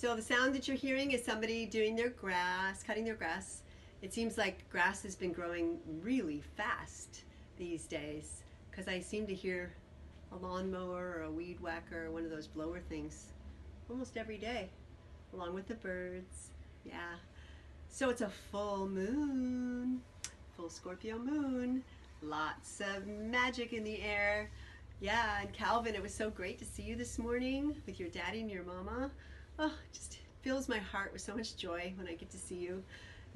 So the sound that you're hearing is somebody doing their grass, cutting their grass. It seems like grass has been growing really fast these days because I seem to hear a lawnmower or a weed whacker or one of those blower things almost every day, along with the birds. Yeah. So it's a full moon, full Scorpio moon, lots of magic in the air. Yeah, and Calvin, it was so great to see you this morning with your daddy and your mama. Oh, it just fills my heart with so much joy when I get to see you.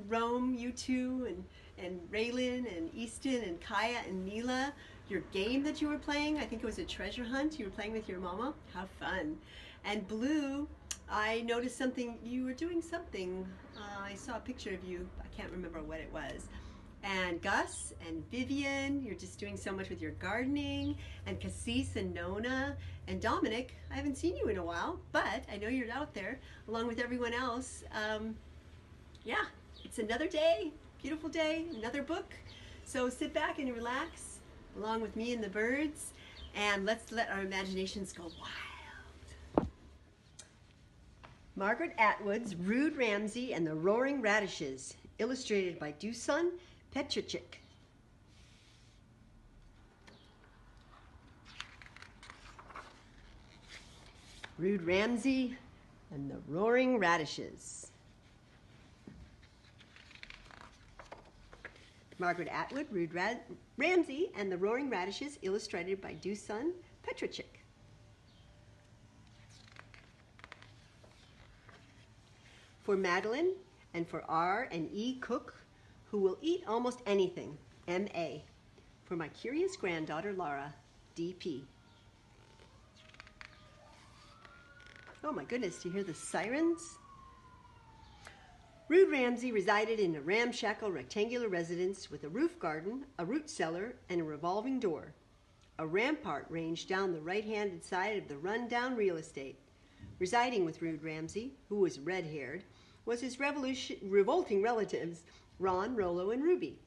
Rome, you two, and Raylan, and Easton, and Kaya, and Rila. Your game that you were playing, I think it was a treasure hunt. You were playing with your mama. How fun. And Blue, I noticed something. You were doing something. I saw a picture of you. I can't remember what it was. And Gus and Vivian, you're just doing so much with your gardening. And Cassis and Nona and Dominic, I haven't seen you in a while, but I know you're out there along with everyone else. Yeah, it's another day, beautiful day, another book. So sit back and relax along with me and the birds, and let's let our imaginations go wild. Margaret Atwood's Rude Ramsey and the Roaring Radishes, illustrated by Dusan Petrichik. Rude Ramsey and the Roaring Radishes. Margaret Atwood, Rude Ramsey and the Roaring Radishes, illustrated by Dusan Petrichik. For Madeline and for R and E Cook, who will eat almost anything, M.A. For my curious granddaughter, Laura, D.P. Oh my goodness, do you hear the sirens? Rude Ramsey resided in a ramshackle rectangular residence with a roof garden, a root cellar, and a revolving door. A rampart ranged down the right-handed side of the run-down real estate. Residing with Rude Ramsey, who was red-haired, was his revolting relatives, Ron, Rolo, and Ruby.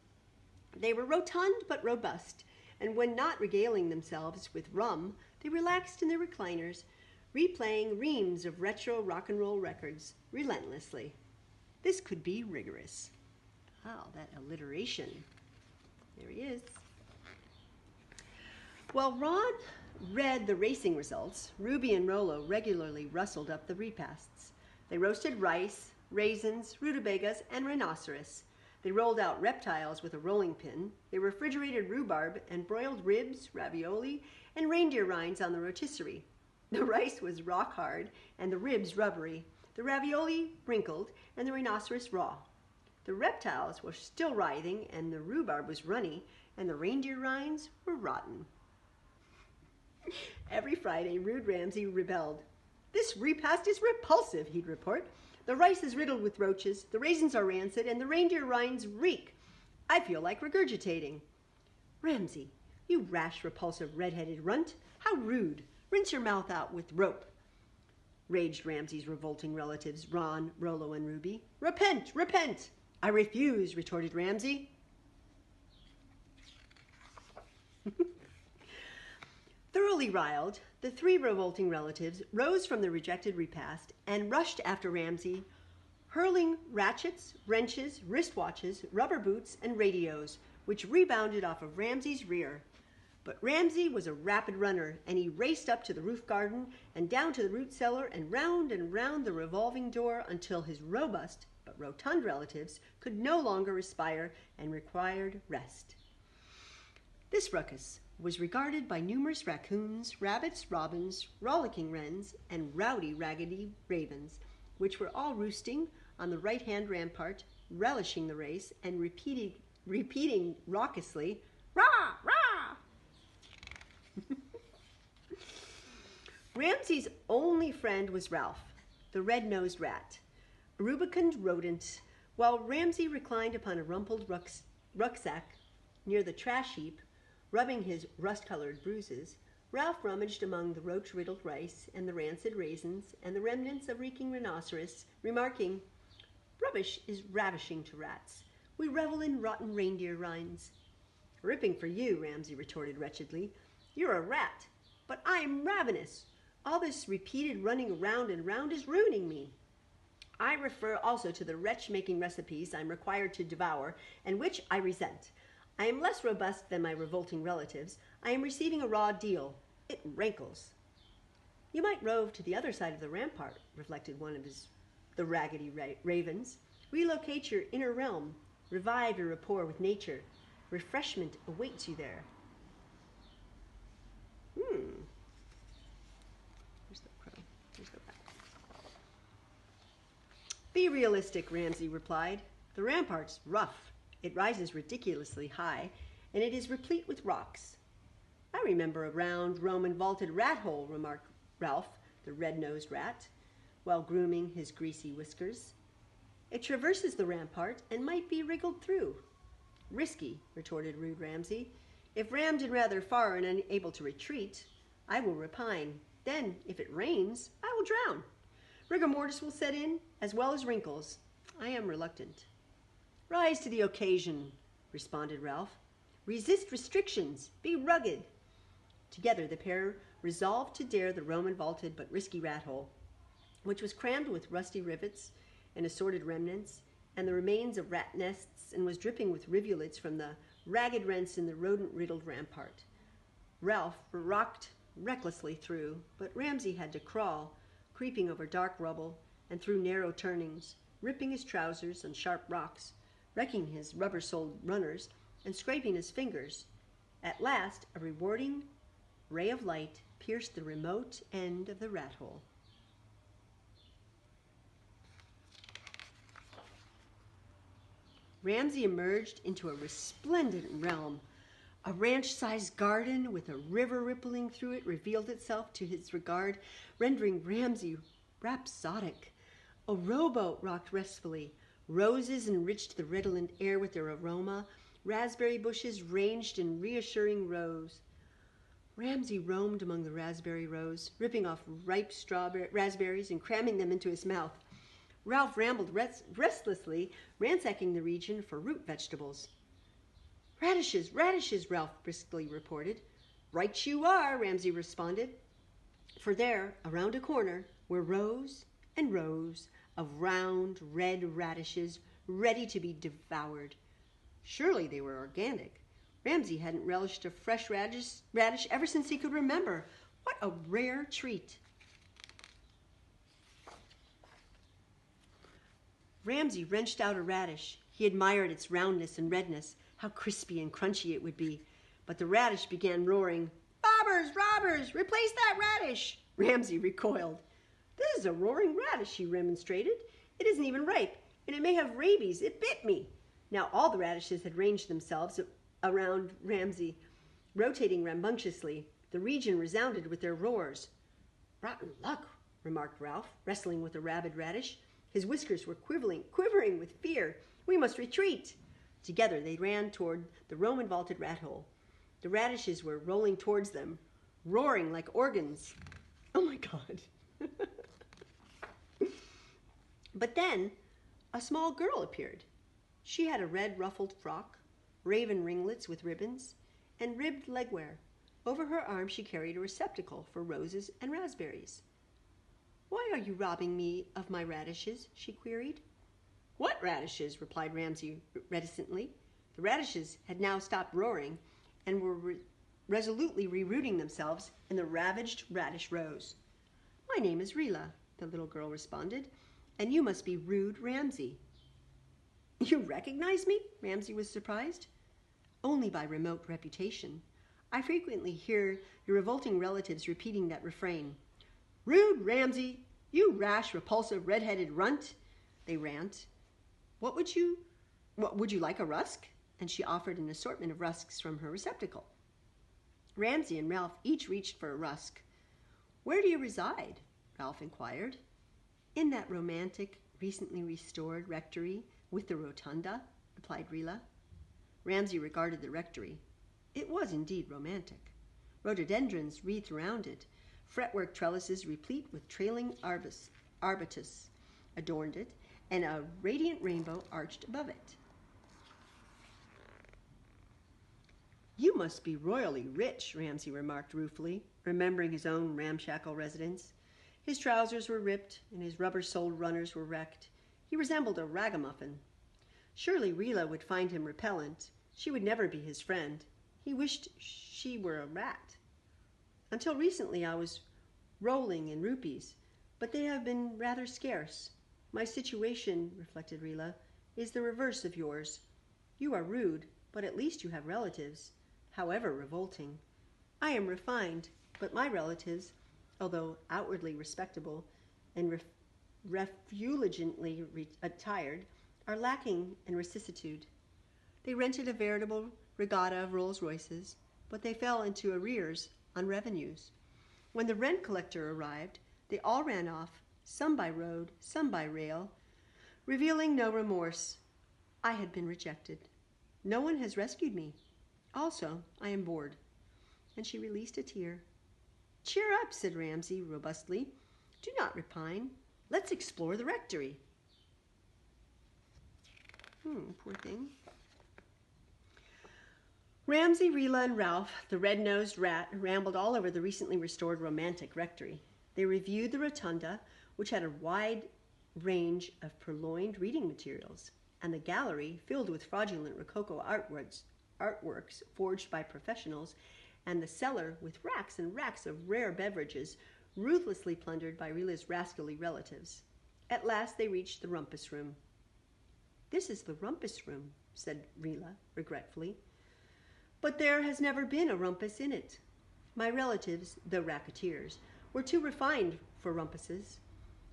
They were rotund but robust, and when not regaling themselves with rum, they relaxed in their recliners, replaying reams of retro rock and roll records relentlessly. This could be rigorous. Wow, that alliteration. There he is. While Ron read the racing results, Ruby and Rolo regularly rustled up the repasts. They roasted rice, raisins, rutabagas, and rhinoceros. They rolled out reptiles with a rolling pin. They refrigerated rhubarb and broiled ribs, ravioli, and reindeer rinds on the rotisserie. The rice was rock hard and the ribs rubbery. The ravioli wrinkled and the rhinoceros raw. The reptiles were still writhing and the rhubarb was runny and the reindeer rinds were rotten. Every Friday, Rude Ramsey rebelled. "This repast is repulsive," he'd report. "The rice is riddled with roaches, the raisins are rancid, and the reindeer rinds reek. I feel like regurgitating." "Ramsey, you rash, repulsive, red-headed runt. How rude. Rinse your mouth out with rope," raged Ramsey's revolting relatives, Ron, Rolo, and Ruby. "Repent, repent." "I refuse," retorted Ramsey. Thoroughly riled, the three revolting relatives rose from the rejected repast and rushed after Ramsey, hurling ratchets, wrenches, wristwatches, rubber boots, and radios, which rebounded off of Ramsey's rear. But Ramsey was a rapid runner, and he raced up to the roof garden and down to the root cellar and round the revolving door until his robust but rotund relatives could no longer respire and required rest. This ruckus was regarded by numerous raccoons, rabbits, robins, rollicking wrens, and rowdy raggedy ravens, which were all roosting on the right-hand rampart, relishing the race, and repeating raucously, "Rah, rah!" Ramsey's only friend was Ralph, the red-nosed rat, a rubicund rodent. While Ramsey reclined upon a rumpled rucksack near the trash heap, rubbing his rust-colored bruises, Ralph rummaged among the roach-riddled rice and the rancid raisins and the remnants of reeking rhinoceros, remarking, "Rubbish is ravishing to rats. We revel in rotten reindeer rinds." "Ripping for you," Ramsey retorted wretchedly. "You're a rat, but I'm ravenous. All this repeated running round and round is ruining me." I refer also to the wretch-making recipes I am required to devour, and which I resent. I am less robust than my revolting relatives. I am receiving a raw deal. It rankles. You might rove to the other side of the rampart, reflected one of the raggedy ravens. Relocate your inner realm. Revive your rapport with nature. Refreshment awaits you there. Where's the crow? Where's the rat? Be realistic, Ramsey replied. The rampart's rough. It rises ridiculously high, and it is replete with rocks. I remember a round Roman vaulted rat hole, remarked Ralph, the red-nosed rat, while grooming his greasy whiskers. It traverses the rampart and might be wriggled through. Risky, retorted rude Ramsey. If rammed in rather far and unable to retreat, I will repine. Then, if it rains, I will drown. Rigor mortis will set in, as well as wrinkles. I am reluctant. Rise to the occasion, responded Ralph. Resist restrictions. Be rugged. Together the pair resolved to dare the Roman vaulted but risky rat hole, which was crammed with rusty rivets and assorted remnants, and the remains of rat nests, and was dripping with rivulets from the ragged rents in the rodent-riddled rampart. Ralph rocked recklessly through, but Ramsey had to crawl, creeping over dark rubble and through narrow turnings, ripping his trousers on sharp rocks, wrecking his rubber-soled runners, and scraping his fingers. At last, a rewarding ray of light pierced the remote end of the rat hole. Ramsey emerged into a resplendent realm. A ranch-sized garden with a river rippling through it revealed itself to his regard, rendering Ramsey rhapsodic. A rowboat rocked restfully. Roses enriched the redolent air with their aroma. Raspberry bushes ranged in reassuring rows. Ramsey roamed among the raspberry rows, ripping off ripe raspberries and cramming them into his mouth. Ralph rambled restlessly, ransacking the region for root vegetables. Radishes, radishes, Ralph briskly reported. Right you are, Ramsey responded. For there, around a corner, were rows and rows of round, red radishes ready to be devoured. Surely they were organic. Ramsey hadn't relished a fresh radish ever since he could remember. What a rare treat. Ramsey wrenched out a radish. He admired its roundness and redness, how crispy and crunchy it would be. But the radish began roaring. Robbers, robbers, replace that radish! Ramsey recoiled. This is a roaring radish, he remonstrated. It isn't even ripe, and it may have rabies. It bit me. Now all the radishes had ranged themselves around Ramsey, rotating rambunctiously. The region resounded with their roars. Rotten luck, remarked Ralph, wrestling with a rabid radish. His whiskers were quivering with fear. We must retreat. Together they ran toward the Roman vaulted rat hole. The radishes were rolling towards them, roaring like organs. Oh my God. But then a small girl appeared. She had a red ruffled frock, raven ringlets with ribbons, and ribbed legwear. Over her arm she carried a receptacle for roses and raspberries. Why are you robbing me of my radishes? She queried. What radishes? Replied Ramsey reticently. The radishes had now stopped roaring and were resolutely rerouting themselves in the ravaged radish rows. My name is Rila, the little girl responded, and you must be Rude Ramsey. You recognize me? Ramsey was surprised. Only by remote reputation. I frequently hear your revolting relatives repeating that refrain. Rude Ramsey, you rash, repulsive, red-headed runt, they rant. What would you like, a rusk? And she offered an assortment of rusks from her receptacle. Ramsey and Ralph each reached for a rusk. Where do you reside? Ralph inquired. In that romantic, recently restored rectory with the rotunda, replied Rila. Ramsey regarded the rectory. It was indeed romantic. Rhododendrons wreathed around it. Fretwork trellises replete with trailing arbutus adorned it, and a radiant rainbow arched above it. You must be royally rich, Ramsey remarked ruefully, remembering his own ramshackle residence. His trousers were ripped, and his rubber-soled runners were wrecked. He resembled a ragamuffin. Surely Rila would find him repellent. She would never be his friend. He wished she were a rat. Until recently I was rolling in rupees, but they have been rather scarce. My situation, reflected Rila, is the reverse of yours. You are rude, but at least you have relatives, however revolting. I am refined, but my relatives, although outwardly respectable and refulgently attired, are lacking in vicissitude. They rented a veritable regatta of Rolls-Royces, but they fell into arrears on revenues. When the rent collector arrived, they all ran off, some by road, some by rail, revealing no remorse. I had been rejected. No one has rescued me. Also, I am bored. And she released a tear. Cheer up, said Ramsey robustly. Do not repine. Let's explore the rectory. Poor thing. Ramsey, Rila, and Ralph, the red-nosed rat, rambled all over the recently restored romantic rectory. They reviewed the rotunda, which had a wide range of purloined reading materials, and the gallery, filled with fraudulent Rococo artworks forged by professionals, and the cellar with racks and racks of rare beverages, ruthlessly plundered by Rila's rascally relatives. At last they reached the rumpus room. This is the rumpus room, said Rila regretfully. But there has never been a rumpus in it. My relatives, though racketeers, were too refined for rumpuses.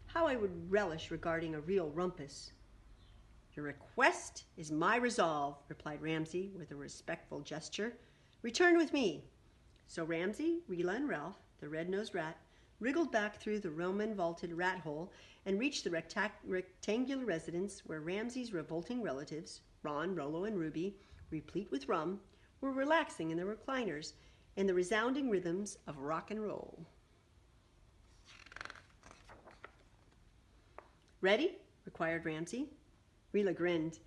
How I would relish regarding a real rumpus. Your request is my resolve, replied Ramsey with a respectful gesture. Return with me. So Ramsey, Rila, and Ralph, the red-nosed rat, wriggled back through the Roman vaulted rat hole and reached the rectangular residence where Ramsey's revolting relatives, Ron, Rollo, and Ruby, replete with rum, were relaxing in their recliners in the resounding rhythms of rock and roll. Ready? Required Ramsey. Rila grinned,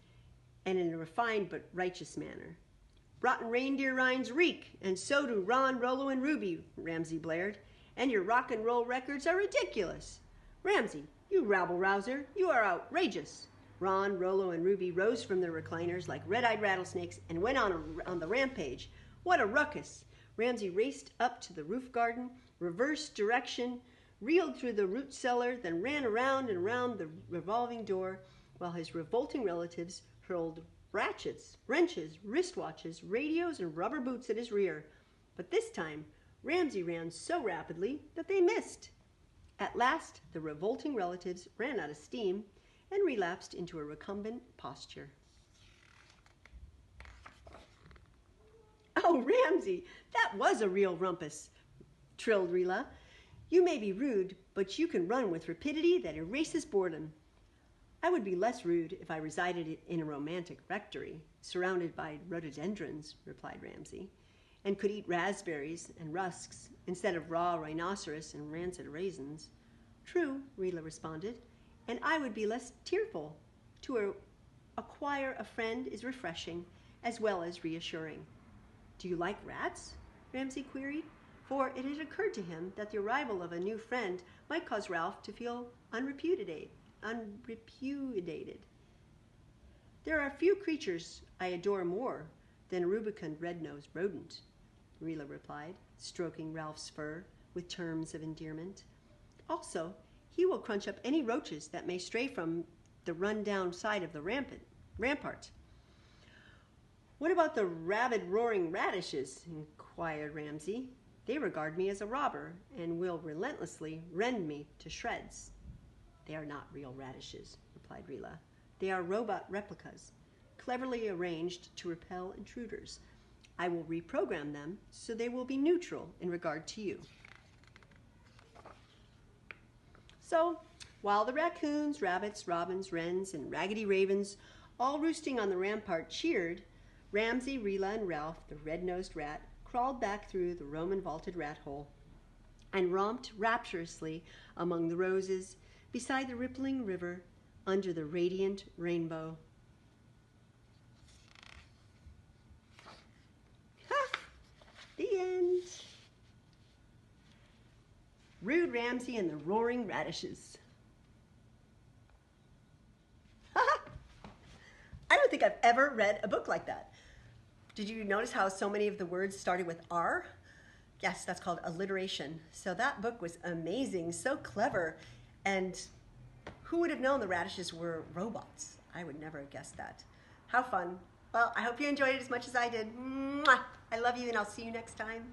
and in a refined but righteous manner. Rotten reindeer rinds reek, and so do Ron, Rollo, and Ruby, Ramsey blared, and your rock and roll records are ridiculous. Ramsey, you rabble-rouser, you are outrageous. Ron, Rollo, and Ruby rose from their recliners like red-eyed rattlesnakes and went on the rampage. What a ruckus! Ramsey raced up to the roof garden, reversed direction, reeled through the root cellar, then ran around and around the revolving door, while his revolting relatives hurled ratchets, wrenches, wristwatches, radios, and rubber boots at his rear. But this time, Ramsey ran so rapidly that they missed. At last, the revolting relatives ran out of steam and relapsed into a recumbent posture. Oh, Ramsey, that was a real rumpus, trilled Rila. You may be rude, but you can run with rapidity that erases boredom. I would be less rude if I resided in a romantic rectory, surrounded by rhododendrons, replied Ramsey, and could eat raspberries and rusks instead of raw rhinoceros and rancid raisins. True, Rila responded, and I would be less tearful. To acquire a friend is refreshing as well as reassuring. Do you like rats? Ramsey queried, for it had occurred to him that the arrival of a new friend might cause Ralph to feel unrepudiated. There are few creatures I adore more than a rubicund red-nosed rodent, Rila replied, stroking Ralph's fur with terms of endearment. Also, he will crunch up any roaches that may stray from the run-down side of the rampart. What about the rabid roaring radishes? Inquired Ramsey. They regard me as a robber and will relentlessly rend me to shreds. They are not real radishes, replied Rila. They are robot replicas, cleverly arranged to repel intruders. I will reprogram them so they will be neutral in regard to you. So, while the raccoons, rabbits, robins, wrens, and raggedy ravens, all roosting on the rampart, cheered, Ramsey, Rila, and Ralph, the red-nosed rat, crawled back through the Roman vaulted rat hole and romped rapturously among the roses, beside the rippling river, under the radiant rainbow. Ha! The end. Rude Ramsey and the Roaring Radishes. I don't think I've ever read a book like that. Did you notice how so many of the words started with R? Yes, that's called alliteration. So that book was amazing, so clever. And who would have known the radishes were robots? I would never have guessed that. How fun. Well, I hope you enjoyed it as much as I did. Mwah! I love you, and I'll see you next time.